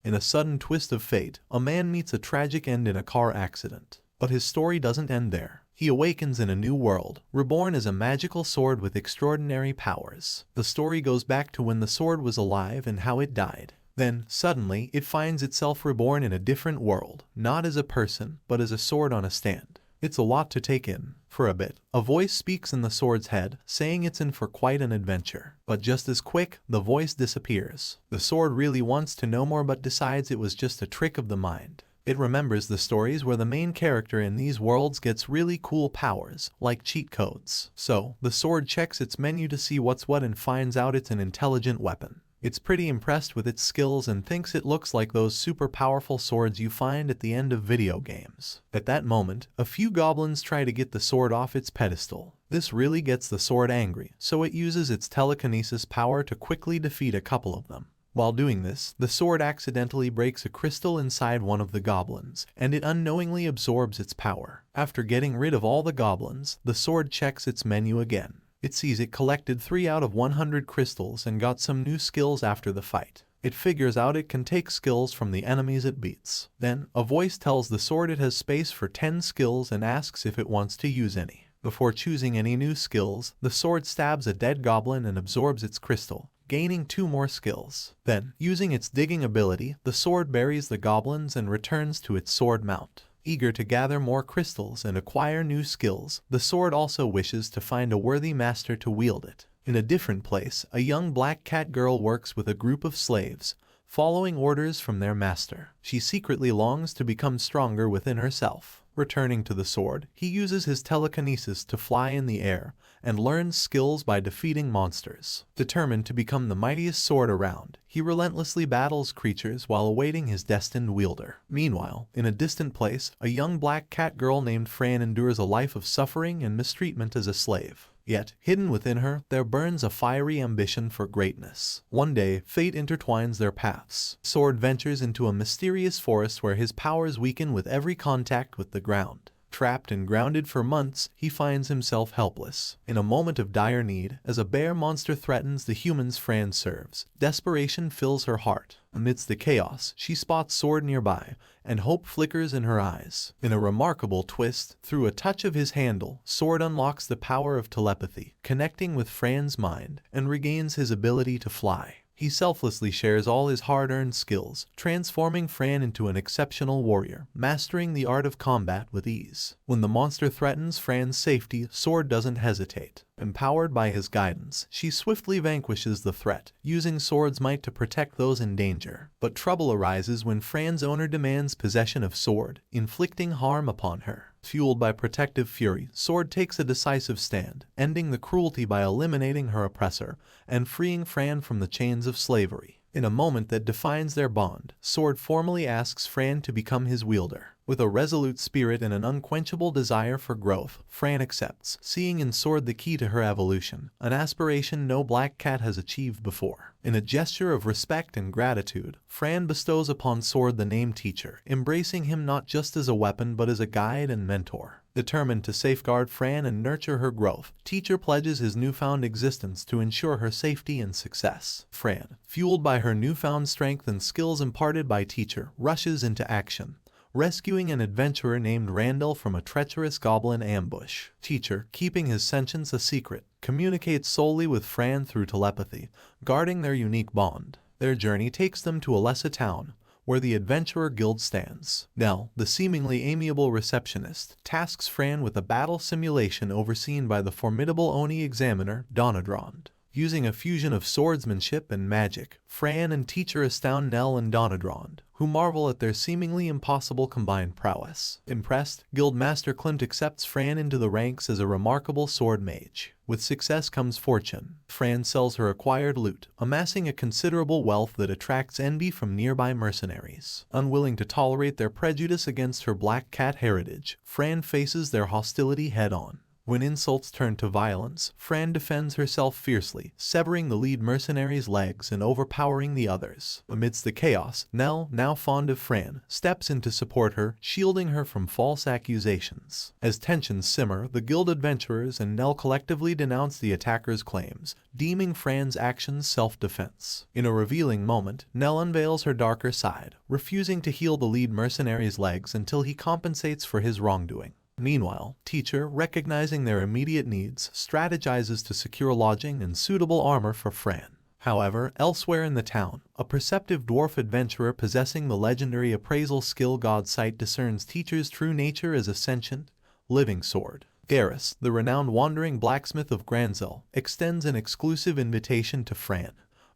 In a sudden twist of fate, a man meets a tragic end in a car accident. But his story doesn't end there. He awakens in a new world, reborn as a magical sword with extraordinary powers. The story goes back to when the sword was alive and how it died. Then, suddenly, it finds itself reborn in a different world, not as a person, but as a sword on a stand. It's a lot to take in. For a bit, a voice speaks in the sword's head, saying it's in for quite an adventure. But just as quick, the voice disappears. The sword really wants to know more but decides it was just a trick of the mind. It remembers the stories where the main character in these worlds gets really cool powers, like cheat codes. So, the sword checks its menu to see what's what and finds out it's an intelligent weapon. It's pretty impressed with its skills and thinks it looks like those super powerful swords you find at the end of video games. At that moment, a few goblins try to get the sword off its pedestal. This really gets the sword angry, so it uses its telekinesis power to quickly defeat a couple of them. While doing this, the sword accidentally breaks a crystal inside one of the goblins, and it unknowingly absorbs its power. After getting rid of all the goblins, the sword checks its menu again. It sees it collected 3 out of 100 crystals and got some new skills after the fight. It figures out it can take skills from the enemies it beats. Then, a voice tells the sword it has space for 10 skills and asks if it wants to use any. Before choosing any new skills, the sword stabs a dead goblin and absorbs its crystal, gaining 2 more skills. Then, using its digging ability, the sword buries the goblins and returns to its sword mount. Eager to gather more crystals and acquire new skills, the sword also wishes to find a worthy master to wield it. In a different place, a young black cat girl works with a group of slaves, following orders from their master. She secretly longs to become stronger within herself. Returning to the sword, he uses his telekinesis to fly in the air and learns skills by defeating monsters. Determined to become the mightiest sword around, he relentlessly battles creatures while awaiting his destined wielder. Meanwhile, in a distant place, a young black cat girl named Fran endures a life of suffering and mistreatment as a slave. Yet, hidden within her, there burns a fiery ambition for greatness. One day, fate intertwines their paths. Sword ventures into a mysterious forest where his powers weaken with every contact with the ground. Trapped and grounded for months, he finds himself helpless. In a moment of dire need, as a bear monster threatens the humans Fran serves, desperation fills her heart. Amidst the chaos, she spots Sword nearby, and hope flickers in her eyes. In a remarkable twist, through a touch of his handle, Sword unlocks the power of telepathy, connecting with Fran's mind, and regains his ability to fly. He selflessly shares all his hard-earned skills, transforming Fran into an exceptional warrior, mastering the art of combat with ease. When the monster threatens Fran's safety, Sword doesn't hesitate. Empowered by his guidance, she swiftly vanquishes the threat, using Sword's might to protect those in danger. But trouble arises when Fran's owner demands possession of Sword, inflicting harm upon her. Fueled by protective fury, Sword takes a decisive stand, ending the cruelty by eliminating her oppressor and freeing Fran from the chains of slavery. In a moment that defines their bond, Sword formally asks Fran to become his wielder. With a resolute spirit and an unquenchable desire for growth, Fran accepts, seeing in Sword the key to her evolution, an aspiration no black cat has achieved before. In a gesture of respect and gratitude, Fran bestows upon Sword the name Teacher, embracing him not just as a weapon but as a guide and mentor. Determined to safeguard Fran and nurture her growth, Teacher pledges his newfound existence to ensure her safety and success. Fran, fueled by her newfound strength and skills imparted by Teacher, rushes into action, rescuing an adventurer named Randall from a treacherous goblin ambush. Teacher, keeping his sentience a secret, communicates solely with Fran through telepathy, guarding their unique bond. Their journey takes them to Alessa town, where the Adventurer Guild stands. Nell, the seemingly amiable receptionist, tasks Fran with a battle simulation overseen by the formidable Oni examiner, Donadrand. Using a fusion of swordsmanship and magic, Fran and Teacher astound Nell and Donadrand, who marvel at their seemingly impossible combined prowess. Impressed, Guildmaster Klimt accepts Fran into the ranks as a remarkable sword mage. With success comes fortune. Fran sells her acquired loot, amassing a considerable wealth that attracts envy from nearby mercenaries. Unwilling to tolerate their prejudice against her black cat heritage, Fran faces their hostility head-on. When insults turn to violence, Fran defends herself fiercely, severing the lead mercenary's legs and overpowering the others. Amidst the chaos, Nell, now fond of Fran, steps in to support her, shielding her from false accusations. As tensions simmer, the guild adventurers and Nell collectively denounce the attacker's claims, deeming Fran's actions self-defense. In a revealing moment, Nell unveils her darker side, refusing to heal the lead mercenary's legs until he compensates for his wrongdoing. Meanwhile, Teacher, recognizing their immediate needs, strategizes to secure lodging and suitable armor for Fran. However, elsewhere in the town, a perceptive dwarf adventurer possessing the legendary appraisal skill God Sight discerns Teacher's true nature as a sentient, living sword. Garrus, the renowned wandering blacksmith of Granzel, extends an exclusive invitation to Fran,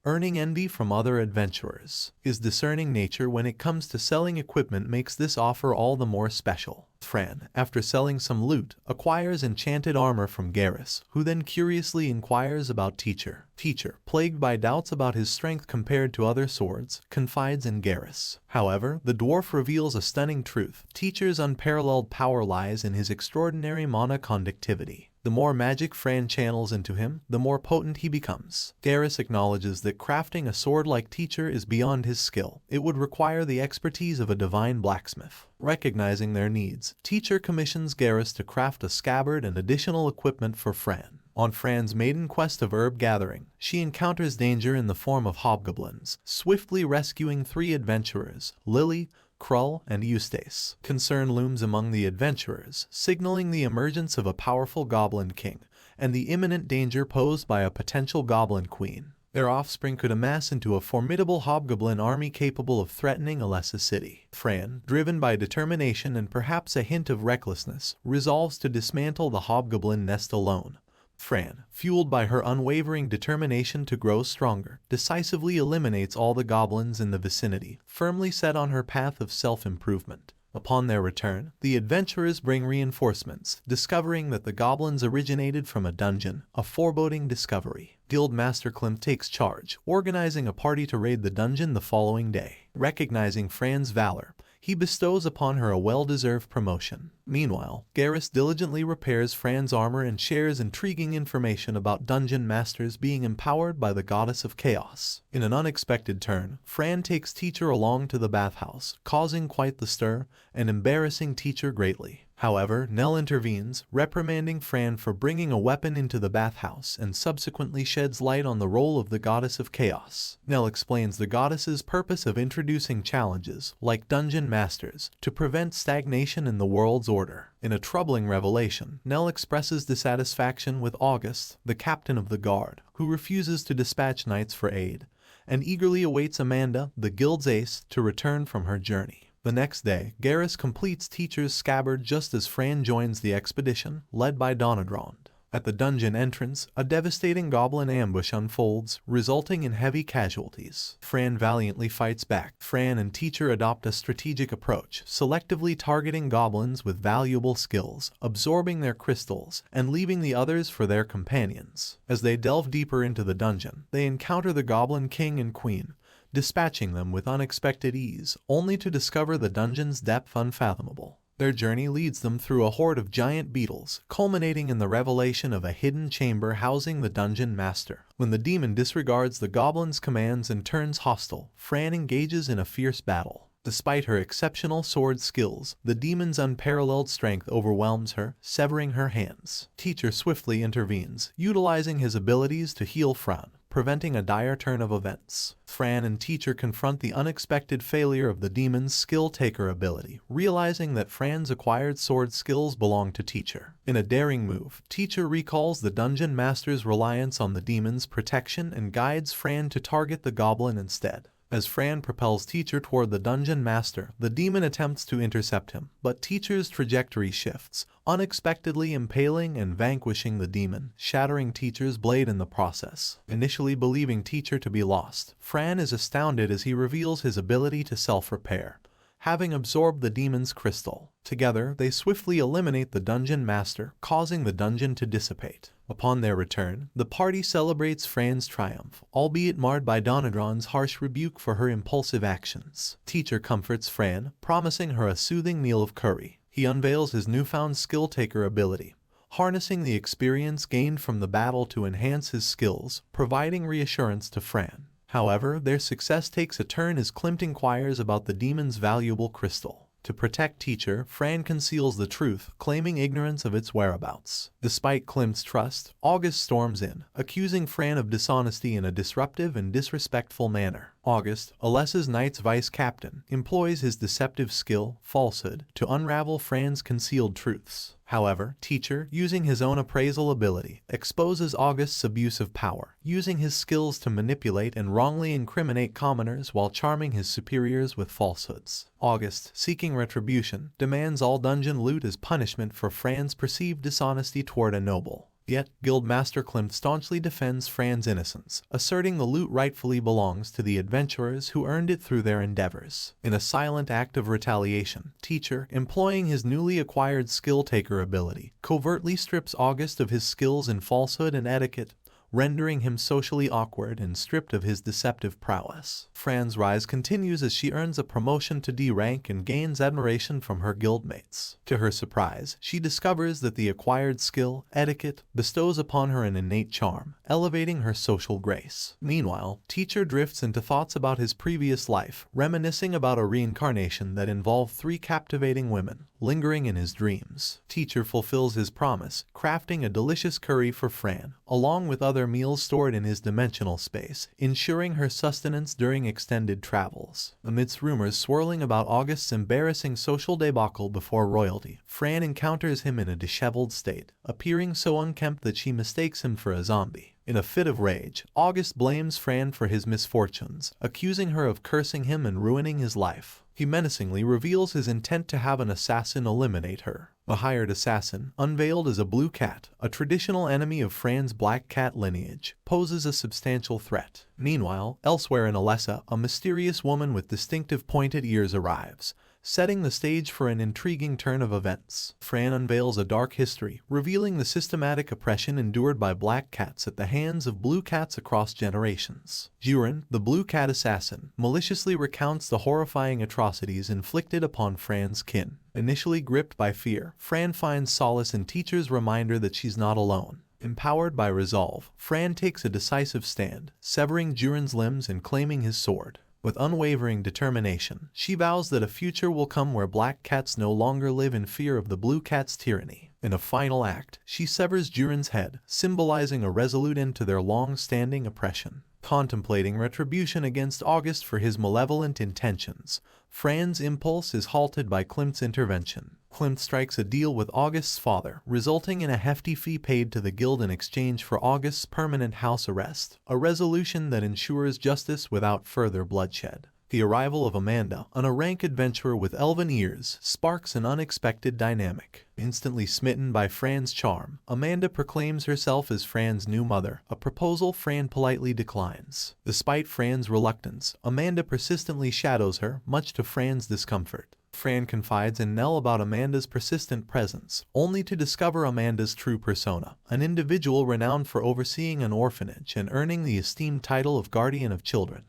earning envy from other adventurers. His discerning nature when it comes to selling equipment makes this offer all the more special. Fran, after selling some loot, acquires enchanted armor from Garrus, who then curiously inquires about Teacher. Teacher, plagued by doubts about his strength compared to other swords, confides in Garrus. However, the dwarf reveals a stunning truth. Teacher's unparalleled power lies in his extraordinary mana conductivity. The more magic Fran channels into him, the more potent he becomes. Garrus acknowledges that crafting a sword like Teacher is beyond his skill. It would require the expertise of a divine blacksmith. Recognizing their needs, Teacher commissions Garrus to craft a scabbard and additional equipment for Fran. On Fran's maiden quest of herb gathering, she encounters danger in the form of hobgoblins, swiftly rescuing 3 adventurers, Lily, Krull, and Eustace. Concern looms among the adventurers, signaling the emergence of a powerful goblin king and the imminent danger posed by a potential goblin queen. Their offspring could amass into a formidable hobgoblin army capable of threatening Alessa City. Fran, driven by determination and perhaps a hint of recklessness, resolves to dismantle the hobgoblin nest alone. Fran, fueled by her unwavering determination to grow stronger, decisively eliminates all the goblins in the vicinity, firmly set on her path of self-improvement. Upon their return, the adventurers bring reinforcements, discovering that the goblins originated from a dungeon, a foreboding discovery. Guildmaster Klimt takes charge, organizing a party to raid the dungeon the following day. Recognizing Fran's valor, he bestows upon her a well-deserved promotion. Meanwhile, Garrus diligently repairs Fran's armor and shares intriguing information about dungeon masters being empowered by the goddess of chaos. In an unexpected turn, Fran takes Teacher along to the bathhouse, causing quite the stir and embarrassing Teacher greatly. However, Nell intervenes, reprimanding Fran for bringing a weapon into the bathhouse and subsequently sheds light on the role of the goddess of chaos. Nell explains the goddess's purpose of introducing challenges, like dungeon masters, to prevent stagnation in the world's order. In a troubling revelation, Nell expresses dissatisfaction with August, the captain of the guard, who refuses to dispatch knights for aid, and eagerly awaits Amanda, the guild's ace, to return from her journey. The next day, Garrus completes Teacher's scabbard just as Fran joins the expedition, led by Donadraund. At the dungeon entrance, a devastating goblin ambush unfolds, resulting in heavy casualties. Fran valiantly fights back. Fran and Teacher adopt a strategic approach, selectively targeting goblins with valuable skills, absorbing their crystals, and leaving the others for their companions. As they delve deeper into the dungeon, they encounter the Goblin King and Queen, dispatching them with unexpected ease, only to discover the dungeon's depth unfathomable. Their journey leads them through a horde of giant beetles, culminating in the revelation of a hidden chamber housing the dungeon master. When the demon disregards the goblin's commands and turns hostile, Fran engages in a fierce battle. Despite her exceptional sword skills, the demon's unparalleled strength overwhelms her, severing her hands. Teacher swiftly intervenes, utilizing his abilities to heal Fran, preventing a dire turn of events. Fran and Teacher confront the unexpected failure of the demon's skill-taker ability, realizing that Fran's acquired sword skills belong to Teacher. In a daring move, Teacher recalls the dungeon master's reliance on the demon's protection and guides Fran to target the goblin instead. As Fran propels Teacher toward the dungeon master, the demon attempts to intercept him, but Teacher's trajectory shifts, unexpectedly impaling and vanquishing the demon, shattering Teacher's blade in the process. Initially believing Teacher to be lost, Fran is astounded as he reveals his ability to self-repair, having absorbed the demon's crystal. Together, they swiftly eliminate the dungeon master, causing the dungeon to dissipate. Upon their return, the party celebrates Fran's triumph, albeit marred by Donadraund's harsh rebuke for her impulsive actions. Teacher comforts Fran, promising her a soothing meal of curry. He unveils his newfound skill-taker ability, harnessing the experience gained from the battle to enhance his skills, providing reassurance to Fran. However, their success takes a turn as Klimt inquires about the demon's valuable crystal. To protect Teacher, Fran conceals the truth, claiming ignorance of its whereabouts. Despite Klimt's trust, August storms in, accusing Fran of dishonesty in a disruptive and disrespectful manner. August, Alessa's Knight's vice captain, employs his deceptive skill, falsehood, to unravel Fran's concealed truths. However, Teacher, using his own appraisal ability, exposes August's abuse of power, using his skills to manipulate and wrongly incriminate commoners while charming his superiors with falsehoods. August, seeking retribution, demands all dungeon loot as punishment for Fran's perceived dishonesty toward a noble. Yet, Guildmaster Klimt staunchly defends Fran's innocence, asserting the loot rightfully belongs to the adventurers who earned it through their endeavors. In a silent act of retaliation, Teacher, employing his newly acquired skill-taker ability, covertly strips August of his skills in falsehood and etiquette, rendering him socially awkward and stripped of his deceptive prowess. Fran's rise continues as she earns a promotion to D rank and gains admiration from her guildmates. To her surprise, she discovers that the acquired skill, etiquette, bestows upon her an innate charm, elevating her social grace. Meanwhile, Teacher drifts into thoughts about his previous life, reminiscing about a reincarnation that involved 3 captivating women, lingering in his dreams. Teacher fulfills his promise, crafting a delicious curry for Fran, along with other meals stored in his dimensional space, ensuring her sustenance during extended travels. Amidst rumors swirling about August's embarrassing social debacle before royalty, Fran encounters him in a disheveled state, appearing so unkempt that she mistakes him for a zombie. In a fit of rage, August blames Fran for his misfortunes, accusing her of cursing him and ruining his life. He menacingly reveals his intent to have an assassin eliminate her. A hired assassin, unveiled as a blue cat, a traditional enemy of Fran's black cat lineage, poses a substantial threat. Meanwhile, elsewhere in Alessa, a mysterious woman with distinctive pointed ears arrives, setting the stage for an intriguing turn of events. Fran unveils a dark history, revealing the systematic oppression endured by black cats at the hands of blue cats across generations. Jurin, the blue cat assassin, maliciously recounts the horrifying atrocities inflicted upon Fran's kin. Initially gripped by fear, Fran finds solace in Teacher's reminder that she's not alone. Empowered by resolve, Fran takes a decisive stand, severing Jurin's limbs and claiming his sword. With unwavering determination, she vows that a future will come where black cats no longer live in fear of the blue cat's tyranny. In a final act, she severs Jurin's head, symbolizing a resolute end to their long-standing oppression. Contemplating retribution against August for his malevolent intentions, Fran's impulse is halted by Klimt's intervention. Klimt strikes a deal with August's father, resulting in a hefty fee paid to the guild in exchange for August's permanent house arrest, a resolution that ensures justice without further bloodshed. The arrival of Amanda, an rank adventurer with elven ears, sparks an unexpected dynamic. Instantly smitten by Fran's charm, Amanda proclaims herself as Fran's new mother, a proposal Fran politely declines. Despite Fran's reluctance, Amanda persistently shadows her, much to Fran's discomfort. Fran confides in Nell about Amanda's persistent presence, only to discover Amanda's true persona, an individual renowned for overseeing an orphanage and earning the esteemed title of guardian of children.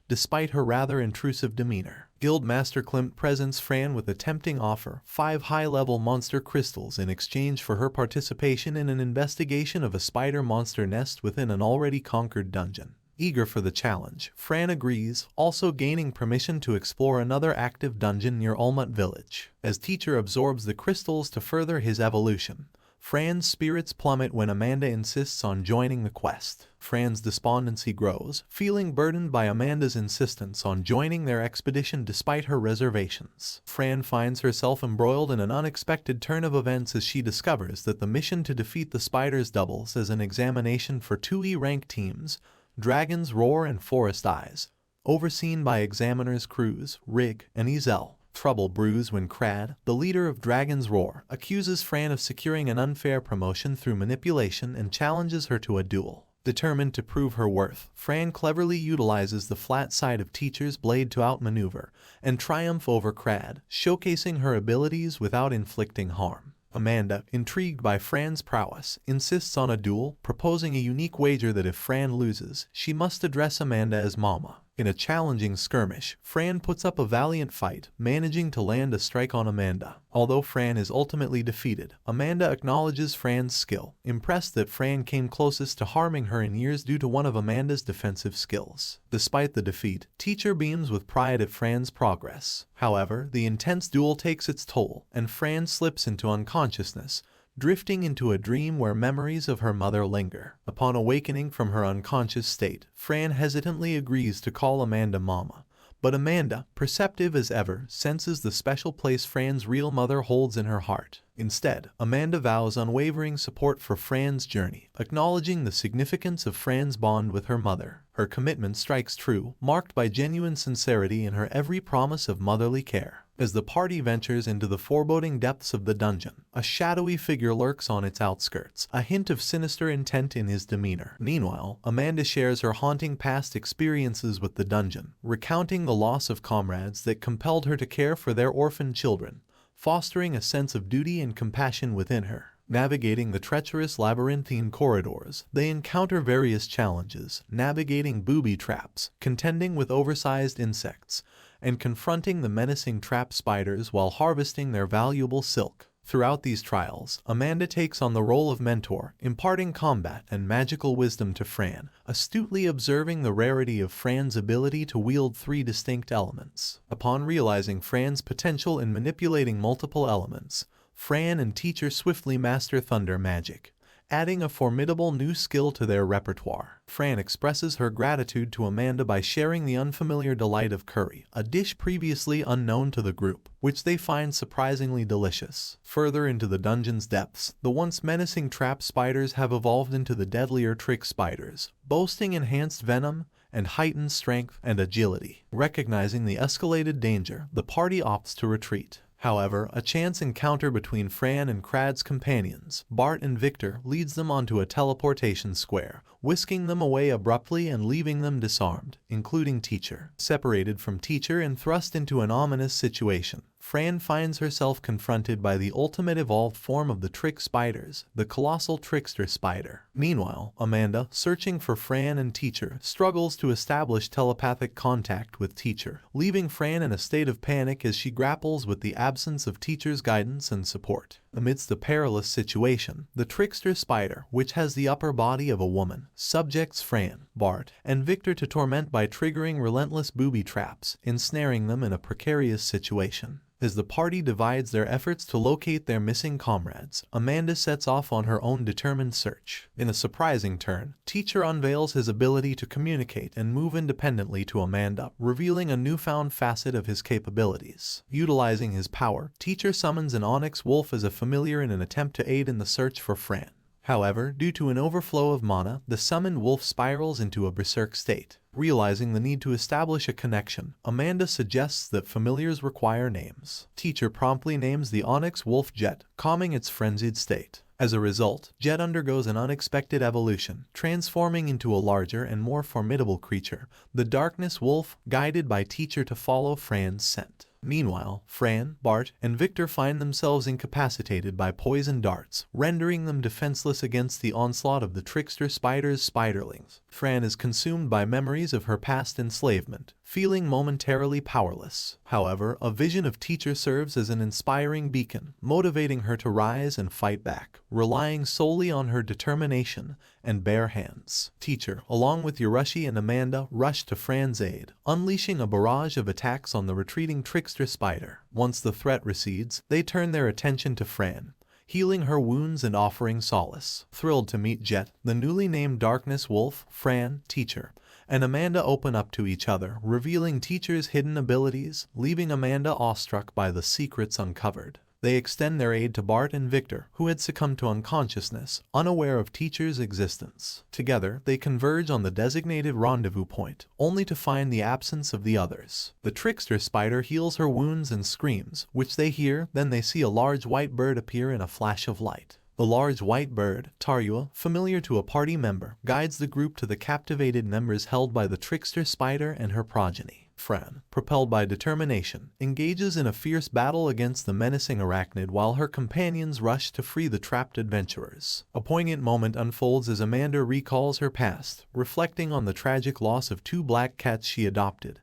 Despite her rather intrusive demeanor, Guildmaster Klimt presents Fran with a tempting offer, 5 high-level monster crystals in exchange for her participation in an investigation of a spider monster nest within an already conquered dungeon. Eager for the challenge, Fran agrees, also gaining permission to explore another active dungeon near Ulmut village. As Teacher absorbs the crystals to further his evolution, Fran's spirits plummet when Amanda insists on joining the quest. Fran's despondency grows, feeling burdened by Amanda's insistence on joining their expedition despite her reservations. Fran finds herself embroiled in an unexpected turn of events as she discovers that the mission to defeat the spiders doubles as an examination for 2 E-rank teams, Dragon's Roar and Forest Eyes, overseen by examiners Cruz, Rig, and Ezel. Trouble brews when Crad, the leader of Dragon's Roar, accuses Fran of securing an unfair promotion through manipulation and challenges her to a duel. Determined to prove her worth, Fran cleverly utilizes the flat side of Teacher's blade to outmaneuver and triumph over Crad, showcasing her abilities without inflicting harm. Amanda, intrigued by Fran's prowess, insists on a duel, proposing a unique wager that if Fran loses, she must address Amanda as Mama. In a challenging skirmish, Fran puts up a valiant fight, managing to land a strike on Amanda. Although Fran is ultimately defeated, Amanda acknowledges Fran's skill, impressed that Fran came closest to harming her in years due to one of Amanda's defensive skills. Despite the defeat, Teacher beams with pride at Fran's progress. However, the intense duel takes its toll, and Fran slips into unconsciousness, drifting into a dream where memories of her mother linger. Upon awakening from her unconscious state, Fran hesitantly agrees to call Amanda Mama. But Amanda, perceptive as ever, senses the special place Fran's real mother holds in her heart. Instead, Amanda vows unwavering support for Fran's journey, acknowledging the significance of Fran's bond with her mother. Her commitment strikes true, marked by genuine sincerity in her every promise of motherly care. As the party ventures into the foreboding depths of the dungeon, a shadowy figure lurks on its outskirts, a hint of sinister intent in his demeanor. Meanwhile, Amanda shares her haunting past experiences with the dungeon, recounting the loss of comrades that compelled her to care for their orphaned children, fostering a sense of duty and compassion within her. Navigating the treacherous labyrinthine corridors, they encounter various challenges, navigating booby traps, contending with oversized insects, and confronting the menacing trap spiders while harvesting their valuable silk. Throughout these trials, Amanda takes on the role of mentor, imparting combat and magical wisdom to Fran, astutely observing the rarity of Fran's ability to wield 3 distinct elements. Upon realizing Fran's potential in manipulating multiple elements, Fran and Teacher swiftly master thunder magic, adding a formidable new skill to their repertoire. Fran expresses her gratitude to Amanda by sharing the unfamiliar delight of curry, a dish previously unknown to the group, which they find surprisingly delicious. Further into the dungeon's depths, the once menacing trap spiders have evolved into the deadlier trick spiders, boasting enhanced venom and heightened strength and agility. Recognizing the escalated danger, the party opts to retreat. However, a chance encounter between Fran and Crad's companions, Bart and Victor, leads them onto a teleportation square, whisking them away abruptly and leaving them disarmed, including Teacher. Separated from Teacher and thrust into an ominous situation, Fran finds herself confronted by the ultimate evolved form of the trick spiders, the colossal trickster spider. Meanwhile, Amanda, searching for Fran and Teacher, struggles to establish telepathic contact with Teacher, leaving Fran in a state of panic as she grapples with the absence of Teacher's guidance and support. Amidst the perilous situation, the trickster spider, which has the upper body of a woman, subjects Fran, Bart, and Victor to torment by triggering relentless booby traps, ensnaring them in a precarious situation. As the party divides their efforts to locate their missing comrades, Amanda sets off on her own determined search. In a surprising turn, Teacher unveils his ability to communicate and move independently to Amanda, revealing a newfound facet of his capabilities. Utilizing his power, Teacher summons an onyx wolf as a familiar in an attempt to aid in the search for Fran. However, due to an overflow of mana, the summoned wolf spirals into a berserk state. Realizing the need to establish a connection, Amanda suggests that familiars require names. Teacher promptly names the onyx wolf Jet, calming its frenzied state. As a result, Jet undergoes an unexpected evolution, transforming into a larger and more formidable creature, the Darkness Wolf, guided by Teacher to follow Fran's scent. Meanwhile, Fran, Bart, and Victor find themselves incapacitated by poison darts, rendering them defenseless against the onslaught of the trickster spider's spiderlings. Fran is consumed by memories of her past enslavement, feeling momentarily powerless. However, a vision of Teacher serves as an inspiring beacon, motivating her to rise and fight back, relying solely on her determination and bare hands. Teacher, along with Yorushi and Amanda, rush to Fran's aid, unleashing a barrage of attacks on the retreating trickster spider. Once the threat recedes, they turn their attention to Fran, healing her wounds and offering solace. Thrilled to meet Jet, the newly named Darkness Wolf, Fran, Teacher, and Amanda open up to each other, revealing Teacher's hidden abilities, leaving Amanda awestruck by the secrets uncovered. They extend their aid to Bart and Victor, who had succumbed to unconsciousness, unaware of Teacher's existence. Together, they converge on the designated rendezvous point, only to find the absence of the others. The trickster spider heals her wounds and screams, which they hear, then they see a large white bird appear in a flash of light. The large white bird, Tarua, familiar to a party member, guides the group to the captivated members held by the trickster spider and her progeny. Fran, propelled by determination, engages in a fierce battle against the menacing arachnid while her companions rush to free the trapped adventurers. A poignant moment unfolds as Amanda recalls her past, reflecting on the tragic loss of 2 black cats she adopted.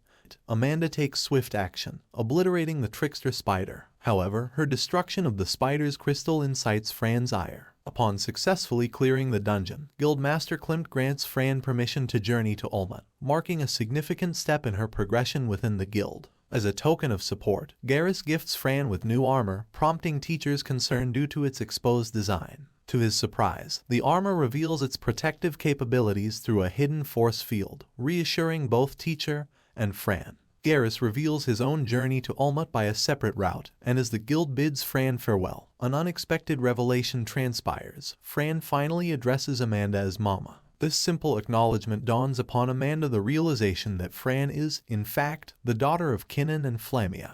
Amanda takes swift action, obliterating the trickster spider. However, her destruction of the spider's crystal incites Fran's ire. Upon successfully clearing the dungeon, Guildmaster Klimt grants Fran permission to journey to Olmut, marking a significant step in her progression within the guild. As a token of support, Garrus gifts Fran with new armor, prompting teachers' concern due to its exposed design. To his surprise, the armor reveals its protective capabilities through a hidden force field, reassuring both teacher and Fran. Garrus reveals his own journey to Olmut by a separate route, and as the guild bids Fran farewell, an unexpected revelation transpires. Fran finally addresses Amanda as Mama. This simple acknowledgement dawns upon Amanda the realization that Fran is, in fact, the daughter of Kinnan and Flamia.